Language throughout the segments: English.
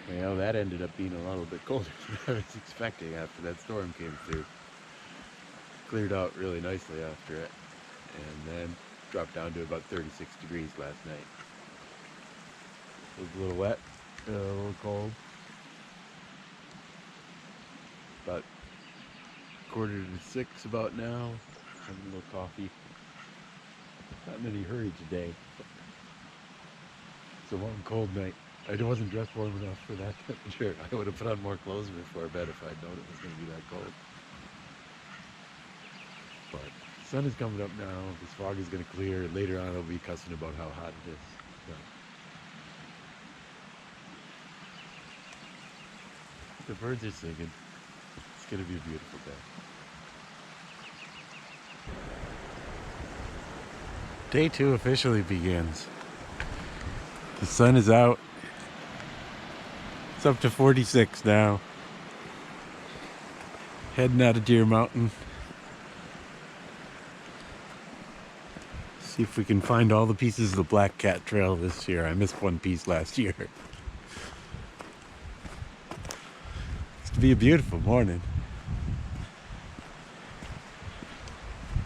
Well, that ended up being a little bit colder than I was expecting after that storm came through. Cleared out really nicely after it, and then dropped down to about 36 degrees last night. It was a little wet, a little cold. About 5:45 about now. Having a little coffee. Not in any hurry today. It's a long, cold night. I wasn't dressed warm enough for that temperature. I would have put on more clothes before bed if I'd known it was going to be that cold. But the sun is coming up now. This fog is going to clear. Later on, I'll be cussing about how hot it is. So, the birds are singing. It's going to be a beautiful day. Day 2 officially begins. The sun is out. It's up to 46 now. Heading out of Deer Mountain. See if we can find all the pieces of the Black Cat Trail this year. I missed one piece last year. It's to be a beautiful morning.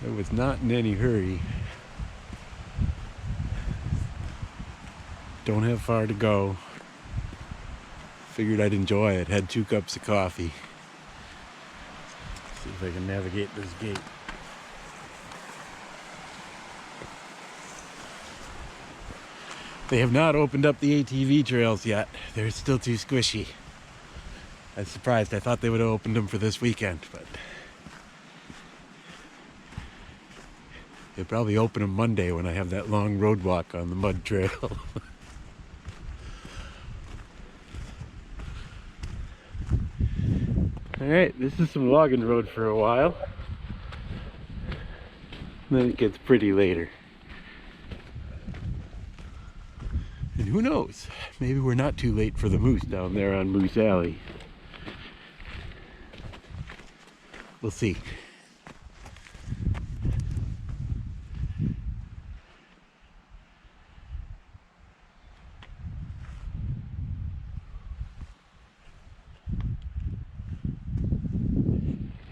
I was not in any hurry. Don't have far to go. Figured I'd enjoy it. Had 2 cups of coffee. See if I can navigate this gate. They have not opened up the ATV trails yet. They're still too squishy. I was surprised. I thought they would have opened them for this weekend, but they'll probably open them Monday when I have that long road walk on the mud trail. Alright, this is some logging road for a while. And then it gets pretty later. And who knows, maybe we're not too late for the moose down there on Moose Alley. We'll see.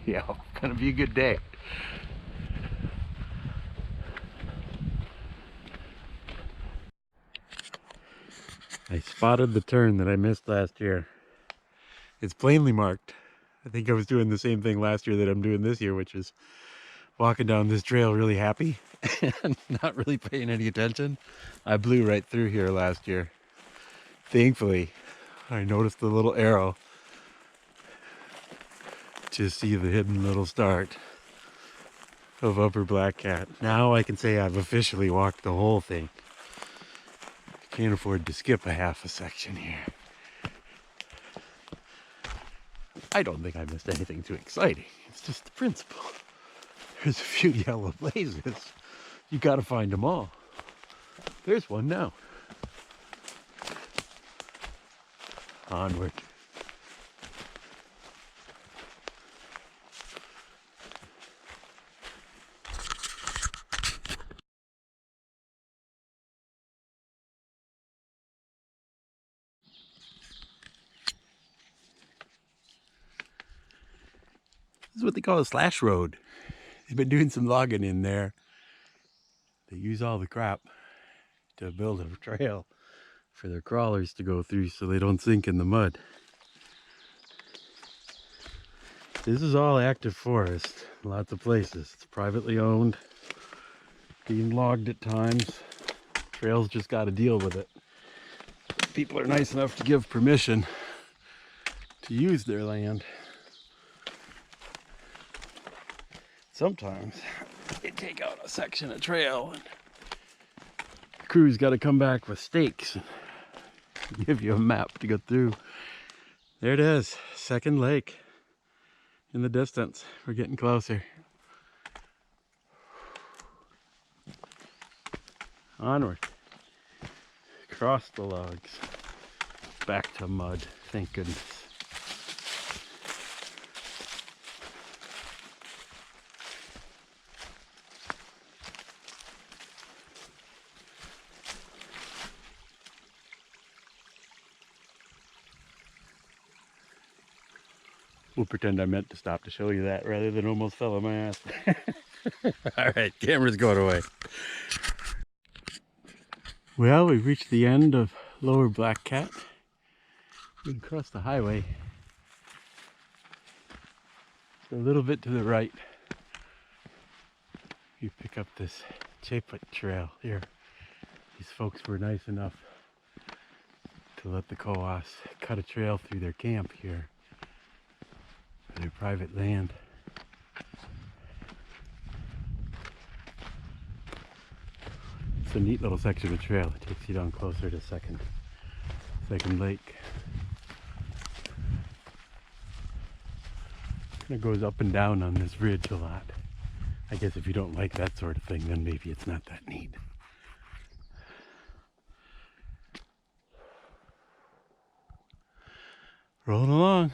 Yeah, gonna be a good day. I spotted the turn that I missed last year. It's plainly marked. I think I was doing the same thing last year that I'm doing this year, which is walking down this trail really happy and not really paying any attention. I blew right through here last year. Thankfully, I noticed the little arrow to see the hidden little start of Upper Black Cat. Now I can say I've officially walked the whole thing. I can't afford to skip a half a section here. I don't think I missed anything too exciting. It's just the principle. There's a few yellow blazes. You gotta find them all. There's one now. Onward. This is what they call a slash road. They've been doing some logging in there. They use all the crap to build a trail for their crawlers to go through so they don't sink in the mud. This is all active forest, lots of places. It's privately owned, being logged at times. Trails just got to deal with it. People are nice enough to give permission to use their land. Sometimes they take out a section of trail and the crew's got to come back with stakes and give you a map to go through. There it is, Second Lake in the distance. We're getting closer. Onward. Across the logs. Back to mud, thank goodness. We'll pretend I meant to stop to show you that rather than almost fell on my ass. Alright, camera's going away. Well, we've reached the end of Lower Black Cat. We can cross the highway. A little bit to the right. You pick up this Chaput trail here. These folks were nice enough to let the Cohos cut a trail through their camp here, their private land. It's a neat little section of trail. It takes you down closer to Second Lake. It goes up and down on this ridge a lot. I guess if you don't like that sort of thing, then maybe it's not that neat. Rolling along.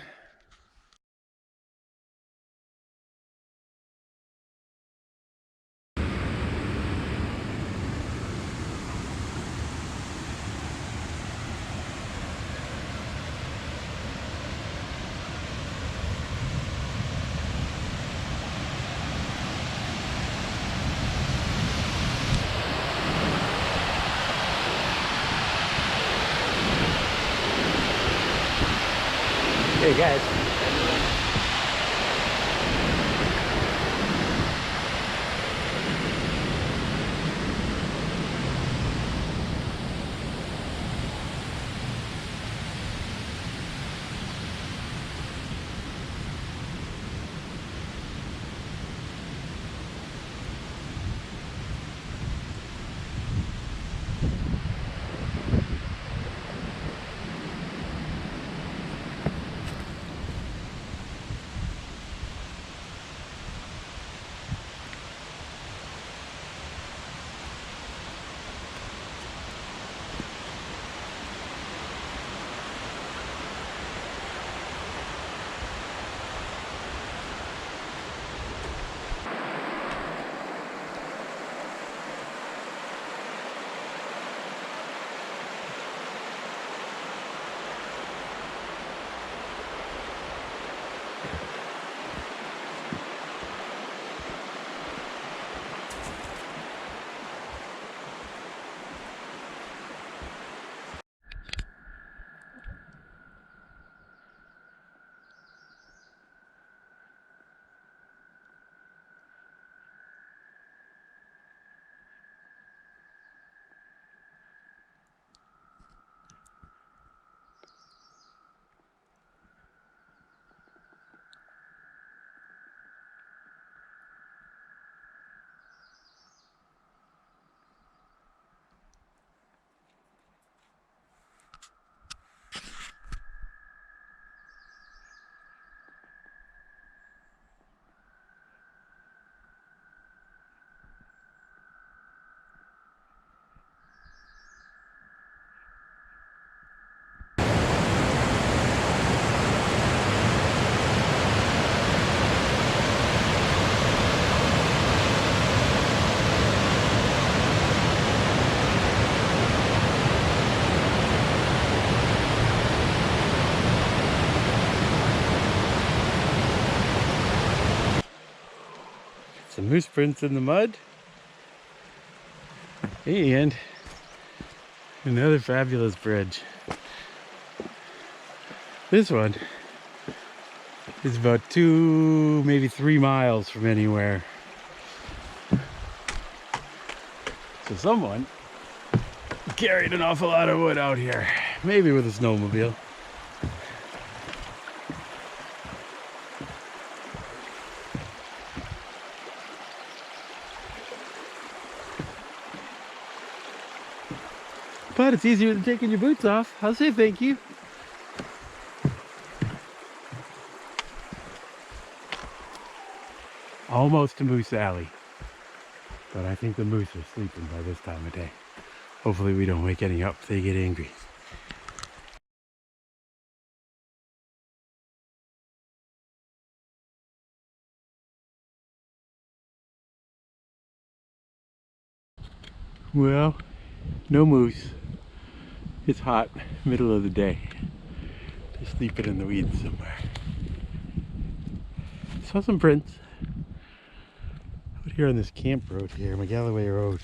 Hey guys. Some moose prints in the mud. And another fabulous bridge. This one is about 2, maybe 3 miles from anywhere. So someone carried an awful lot of wood out here. Maybe with a snowmobile. But it's easier than taking your boots off. I'll say thank you. Almost to Moose Alley. But I think the moose are sleeping by this time of day. Hopefully we don't wake any up if they get angry. Well, no moose. It's hot, middle of the day. They're sleeping in the weeds somewhere. Saw some prints out here on this camp road here, McGalloway Road.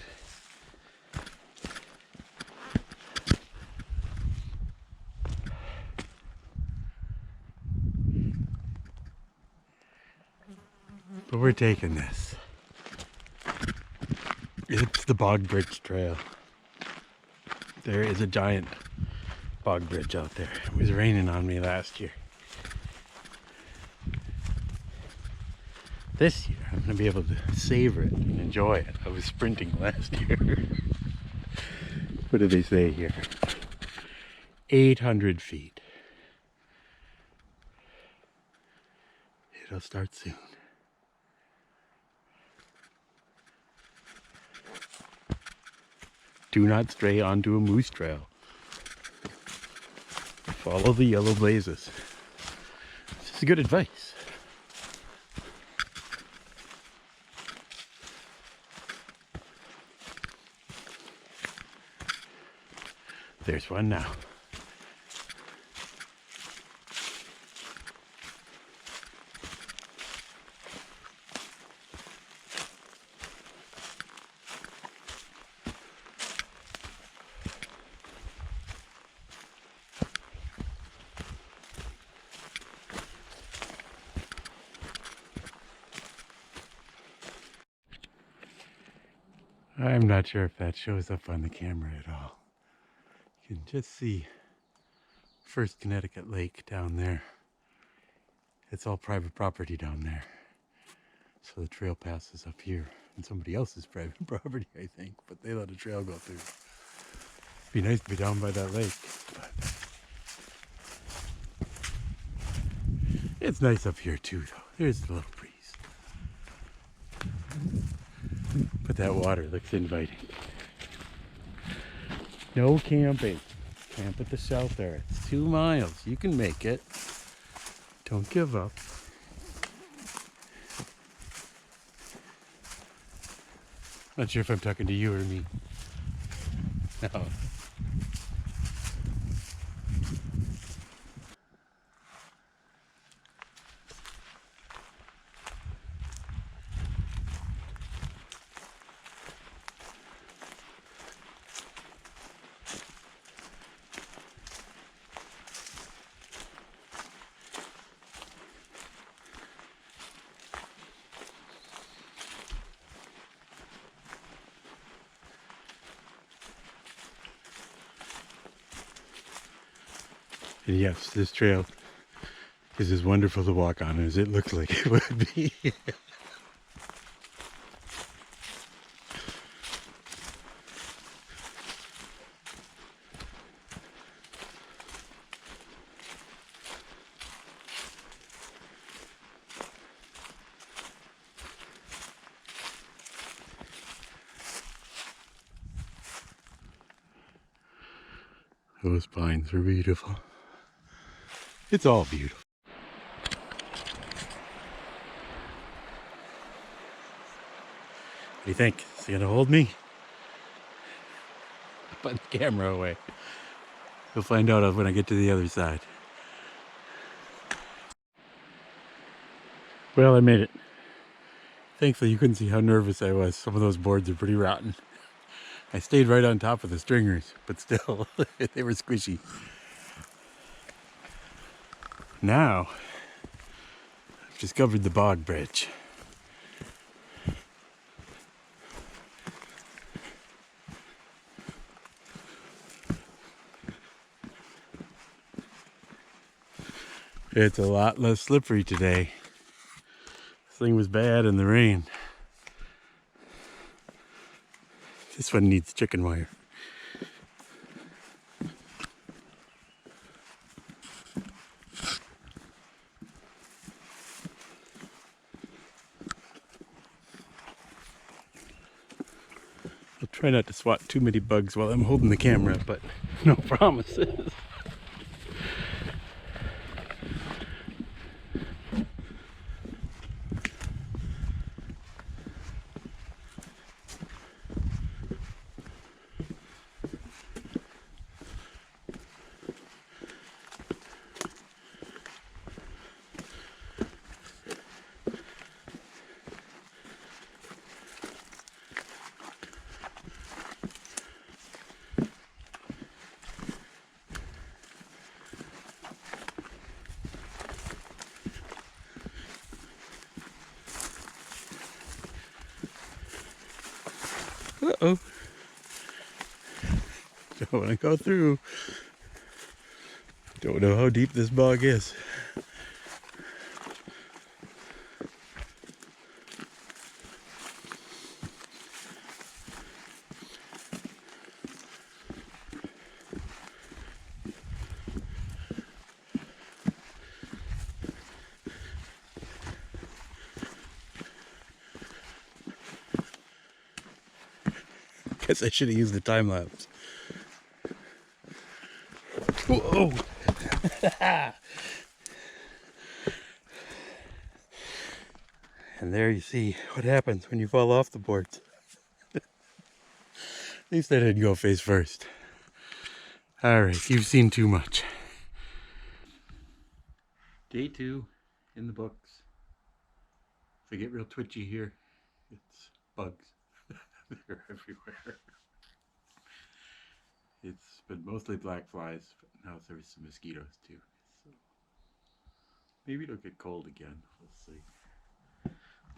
But we're taking this. It's the Bog Bridge Trail. There is a giant bog bridge out there. It was raining on me last year. This year, I'm going to be able to savor it and enjoy it. I was sprinting last year. What do they say here? 800 feet. It'll start soon. Do not stray onto a moose trail. Follow the yellow blazes. This is good advice. There's one now. I'm not sure if that shows up on the camera at all. You can just see First Connecticut Lake down there. It's all private property down there. So the trail passes up here and somebody else's private property, I think, but they let a trail go through. Be nice to be down by that lake, but it's nice up here too, though. There's the little breeze. But that water looks inviting. No camping. Camp at the shelter. It's 2 miles. You can make it. Don't give up. Not sure if I'm talking to you or me. No. And yes, this trail is as wonderful to walk on as it looks like it would be. Those pines are beautiful. It's all beautiful. What do you think? Is he gonna hold me? Put the camera away. You'll find out when I get to the other side. Well, I made it. Thankfully, you couldn't see how nervous I was. Some of those boards are pretty rotten. I stayed right on top of the stringers, but still, they were squishy. Now, I've discovered the bog bridge. It's a lot less slippery today. This thing was bad in the rain. This one needs chicken wire. I'll try not to swat too many bugs while I'm holding the camera, but no promises. Don't want to go through. Don't know how deep this bog is. Guess I should have used the time lapse. Whoa! And there you see what happens when you fall off the boards. At least I didn't go face first. Alright, you've seen too much. Day 2 in the books. If I get real twitchy here, it's bugs. They're everywhere. It's been mostly black flies, but now there's some mosquitoes too. So maybe it'll get cold again. We'll see.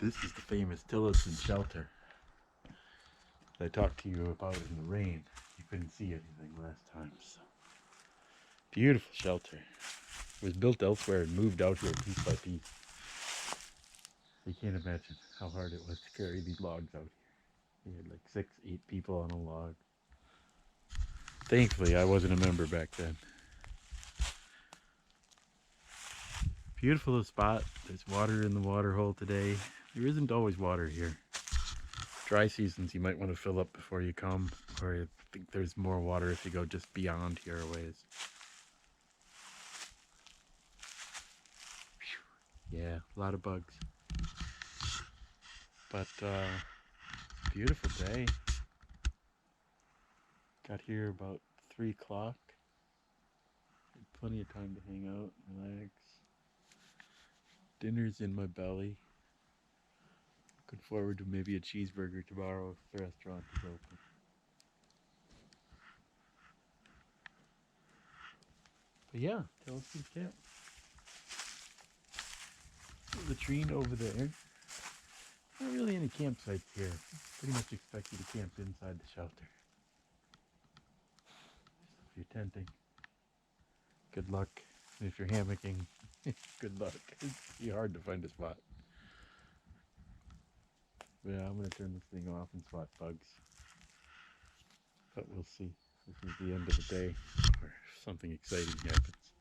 This is the famous Tillotson shelter that I talked to you about in the rain. You couldn't see anything last time. So beautiful shelter. It was built elsewhere and moved out here piece by piece. You can't imagine how hard it was to carry these logs out here. We had like 6, 8 people on a log. Thankfully, I wasn't a member back then. Beautiful little spot. There's water in the water hole today. There isn't always water here. Dry seasons you might want to fill up before you come, or I think there's more water if you go just beyond here a ways. Yeah, a lot of bugs. But beautiful day. Got here about 3 o'clock. Had plenty of time to hang out, relax. Dinner's in my belly. Looking forward to maybe a cheeseburger tomorrow if the restaurant is open. But yeah, Tillotson camp. Latrine over there. Not really any campsites here. Pretty much expect you to camp inside the shelter. If you're tenting, good luck. If you're hammocking, good luck. It's pretty hard to find a spot. Yeah, I'm going to turn this thing off and swat bugs. But we'll see. This is the end of the day, or something exciting happens.